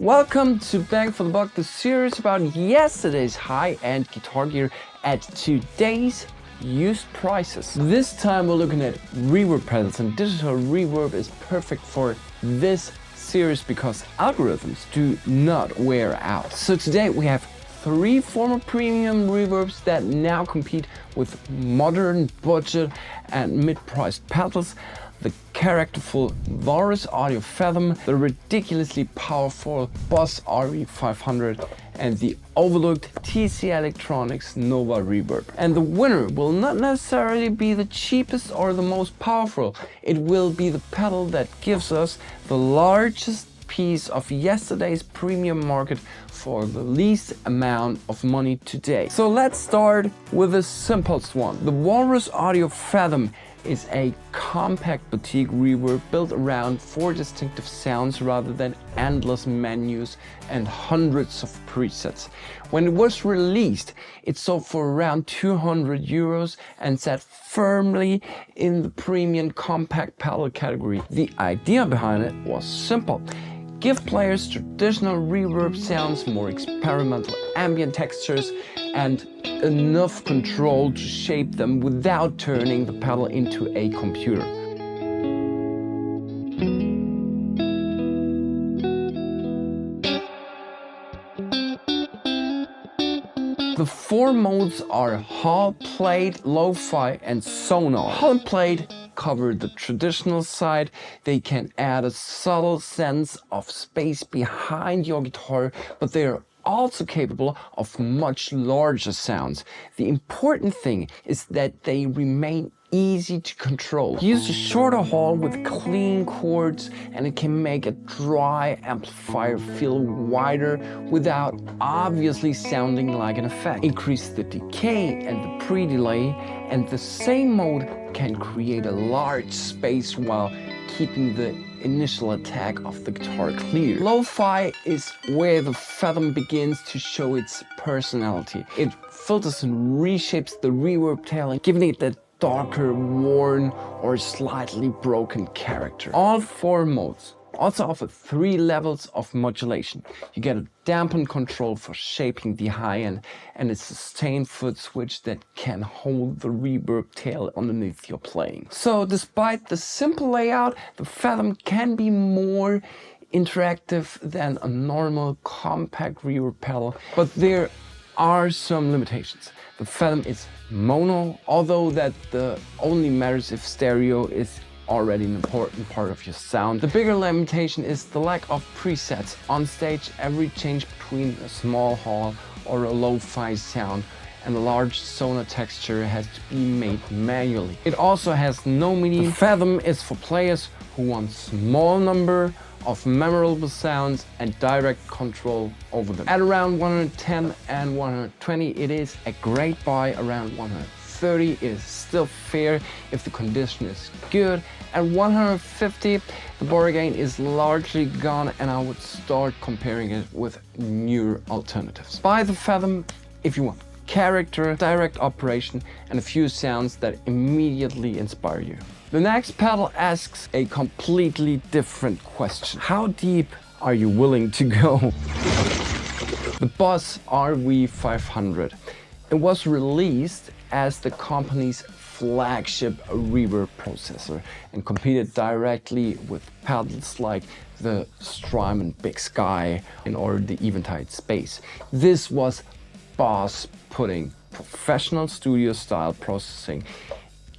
Welcome to Bang for the Buck, the series about yesterday's high-end guitar gear at today's used prices. This time we're looking at reverb pedals, and digital reverb is perfect for this series because algorithms do not wear out. So today we have 3 former premium reverbs that now compete with modern budget and mid-priced pedals. The characterful Walrus Audio Fathom, the ridiculously powerful Boss RV500, and the overlooked TC Electronix Nova Reverb. And the winner will not necessarily be the cheapest or the most powerful. It will be the pedal that gives us the largest piece of yesterday's premium market for the least amount of money today. So let's start with the simplest one. The Walrus Audio Fathom is a compact boutique reverb built around 4 distinctive sounds rather than endless menus and hundreds of presets. When it was released, it sold for around €200 and sat firmly in the premium compact pedal category. The idea behind it was simple. Give players traditional reverb sounds, more experimental ambient textures, and enough control to shape them without turning the pedal into a computer. The 4 modes are Hall Plate, Lo-Fi, and Sonar. Hall Plate cover the traditional side. They can add a subtle sense of space behind your guitar, but they are also capable of much larger sounds. The important thing is that they remain easy to control. Use a shorter hall with clean chords, and it can make a dry amplifier feel wider without obviously sounding like an effect. Increase the decay and the pre-delay, and the same mode can create a large space while keeping the initial attack of the guitar clear. Lo-Fi is where the Fathom begins to show its personality. It filters and reshapes the reverb tail, giving it that darker, worn, or slightly broken character. All 4 modes also offer 3 levels of modulation. You get a dampened control for shaping the high end and a sustained foot switch that can hold the reverb tail underneath your playing. So despite the simple layout, the Fathom can be more interactive than a normal compact reverb pedal, but there are some limitations. The Fathom is mono, although that only matters if stereo is already an important part of your sound. The bigger limitation is the lack of presets. On stage, every change between a small hall or a lo-fi sound and a large Sonar texture has to be made manually. It also has no MIDI. The Fathom is for players who want small number of memorable sounds and direct control over them. At around 110 and 120, it is a great buy. Around 130 is still fair if the condition is good. At 150, the bargain is largely gone, and I would start comparing it with newer alternatives. Buy the Fathom if you want character, direct operation, and a few sounds that immediately inspire you. The next pedal asks a completely different question. How deep are you willing to go? The Boss RV500. It was released as the company's flagship reverb processor and competed directly with pedals like the Strymon Big Sky or the Eventide Space. This was Boss putting professional studio style processing,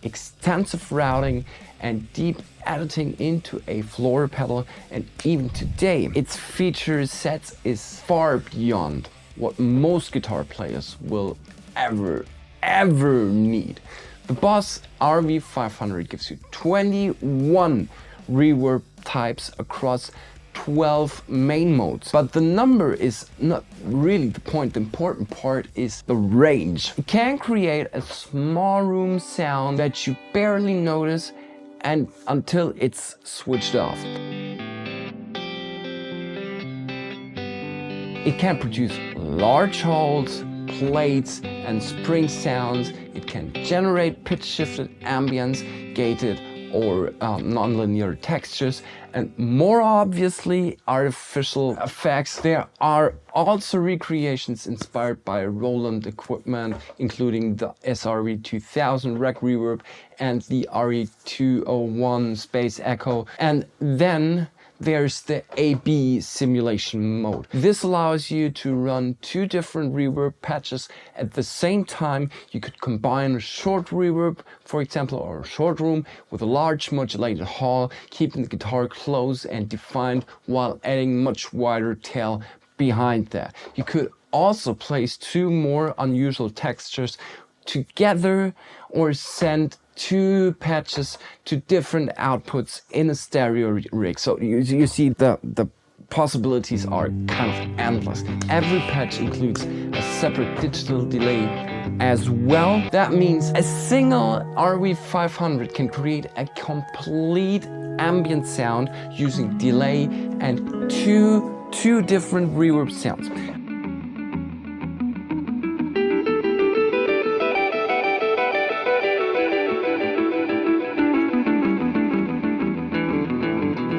extensive routing, and deep editing into a floor pedal, and even today its feature sets is far beyond what most guitar players will ever need. The Boss RV500 gives you 21 reverb types across 12 main modes. But the number is not really the point. The important part is the range. It can create a small room sound that you barely notice and until it's switched off. It can produce large halls, plates, and spring sounds. It can generate pitch-shifted ambience, gated or nonlinear textures, and more obviously artificial effects. There are also recreations inspired by Roland equipment, including the SRE2000 Rec Reverb and the RE201 Space Echo. And then there's the AB simulation mode. This allows you to run two different reverb patches at the same time. You could combine a short reverb, for example, or a short room with a large modulated hall, keeping the guitar close and defined while adding much wider tail behind that. You could also place two more unusual textures together or send two patches to different outputs in a stereo rig. So you see the possibilities are kind of endless. Every patch includes a separate digital delay as well. That means a single RV500 can create a complete ambient sound using delay and two different reverb sounds.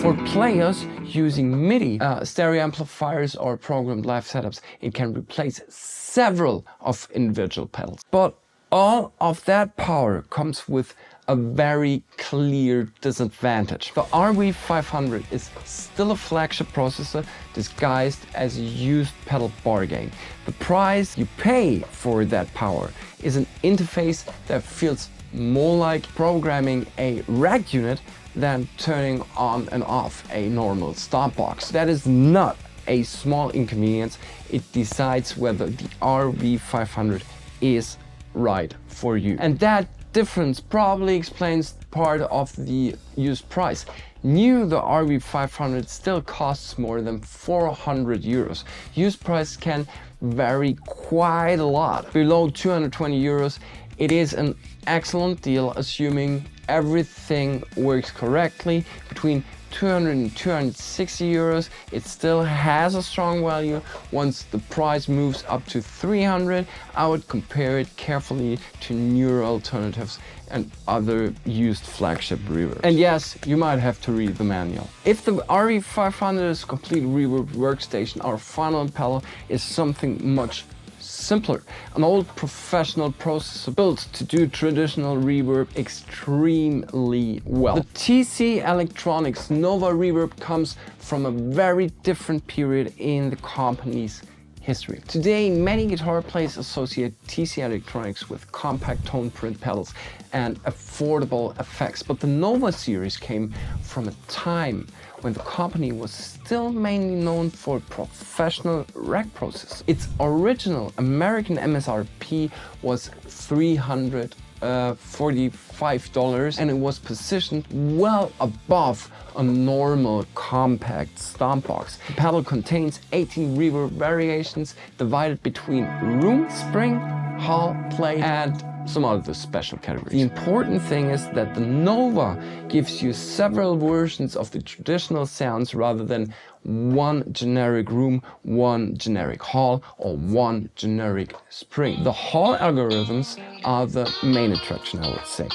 For players using MIDI stereo amplifiers or programmed live setups, it can replace several of individual pedals. But all of that power comes with a very clear disadvantage. The RV500 is still a flagship processor disguised as a used pedal bargain. The price you pay for that power is an interface that feels more like programming a rack unit than turning on and off a normal stomp box. That is not a small inconvenience. It decides whether the RV500 is right for you. And that difference probably explains part of the used price. New, the RV500 still costs more than 400 euros. Used price can vary quite a lot. Below 220 euros, it is an excellent deal, assuming everything works correctly. Between 200 and 260 euros, it still has a strong value. Once the price moves up to 300, I would compare it carefully to newer alternatives and other used flagship reverbs. And yes, you might have to read the manual. If the RE500 is a complete reverb workstation, our final pedal is something much simpler. An old professional processor built to do traditional reverb extremely well. The TC Electronix Nova Reverb comes from a very different period in the company's history. Today, many guitar players associate TC Electronix with compact tone print pedals and affordable effects, but the Nova series came from a time when the company was still mainly known for professional rack processors. Its original American MSRP was $345, and it was positioned well above a normal compact stomp box. The pedal contains 18 reverb variations divided between room, spring, hall, plate, and some other special categories. The important thing is that the Nova gives you several versions of the traditional sounds rather than one generic room, one generic hall, or one generic spring. The hall algorithms are the main attraction, I would say.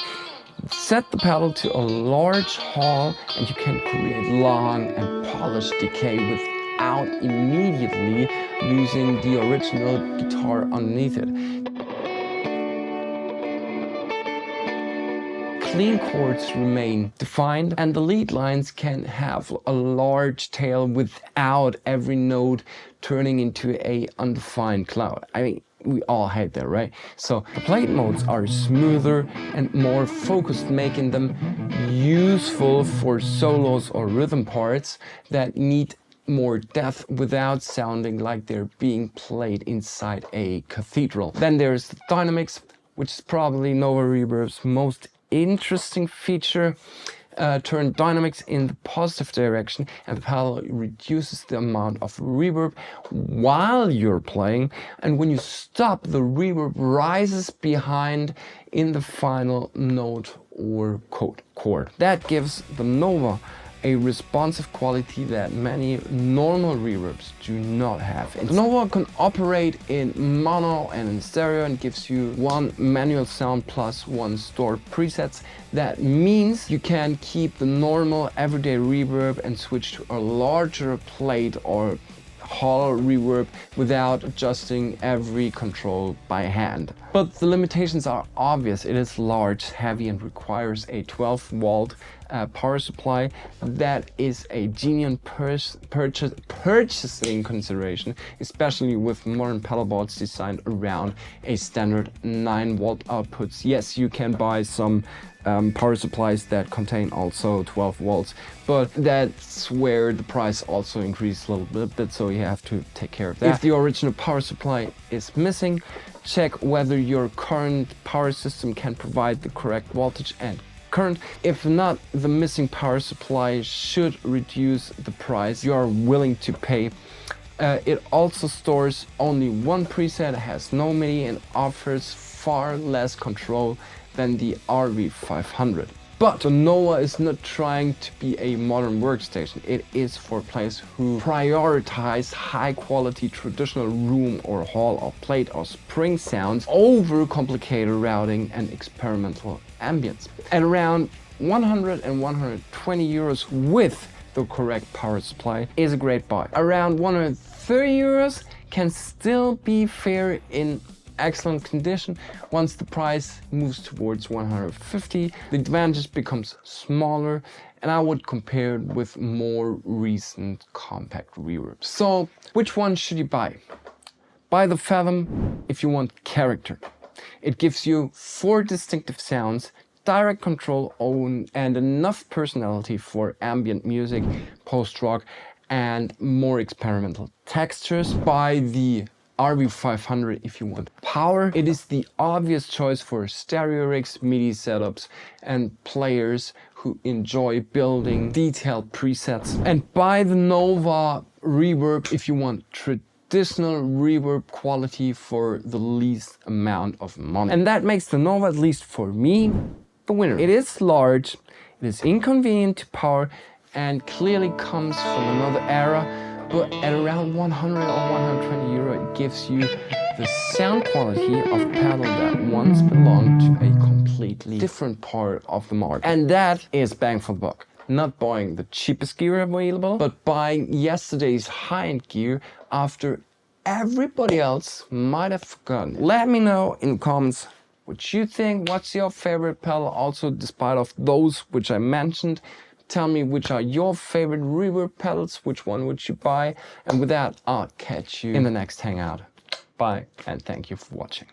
Set the pedal to a large hall and you can create long and polished decay without immediately losing the original guitar underneath it. Clean chords remain defined, and the lead lines can have a large tail without every note turning into an undefined cloud. I mean, we all hate that, right? So the plate modes are smoother and more focused, making them useful for solos or rhythm parts that need more depth without sounding like they're being played inside a cathedral. Then there's the dynamics, which is probably Nova Reverb's most interesting feature. Turn dynamics in the positive direction, and the pedal reduces the amount of reverb while you're playing, and when you stop, the reverb rises behind in the final note or chord. That gives the Nova a responsive quality that many normal reverbs do not have. The Nova can operate in mono and in stereo and gives you one manual sound plus one stored presets. That means you can keep the normal everyday reverb and switch to a larger plate or hall reverb without adjusting every control by hand. But the limitations are obvious. It is large, heavy, and requires a 12-volt power supply. That is a genuine purchasing consideration, especially with modern pedal boards designed around a standard 9-volt outputs. Yes, you can buy some power supplies that contain also 12 volts, but that's where the price also increases a little bit, so you have to take care of that. If the original power supply is missing, check whether your current power system can provide the correct voltage and current. If not, the missing power supply should reduce the price you are willing to pay. It also stores only one preset, has no MIDI, and offers far less control than the RV500. But the Nova is not trying to be a modern workstation. It is for players who prioritize high quality traditional room or hall or plate or spring sounds over complicated routing and experimental ambience. At around 100 and 120 euros with the correct power supply is a great buy. Around 130 euros can still be fair in excellent condition. Once the price moves towards 150, the advantage becomes smaller, and I would compare it with more recent compact reverbs. So which one should you buy? Buy the Fathom if you want character. It gives you 4 distinctive sounds, direct control and enough personality for ambient music, post-rock, and more experimental textures. Buy the RV500 if you want power. It is the obvious choice for stereo rigs, MIDI setups, and players who enjoy building detailed presets. And buy the Nova Reverb if you want traditional reverb quality for the least amount of money. And that makes the Nova, at least for me, the winner. It is large, it is inconvenient to power, and clearly comes from another era. But at around 100 or 120 euro, it gives you the sound quality of a pedal that once belonged to a completely different part of the market. And that is bang for the buck. Not buying the cheapest gear available, but buying yesterday's high-end gear after everybody else might have forgotten. Let me know in the comments what you think. What's your favorite pedal? Also, despite of those which I mentioned, tell me which are your favorite reverb pedals, which one would you buy? And with that, I'll catch you in the next hangout. Bye, and thank you for watching.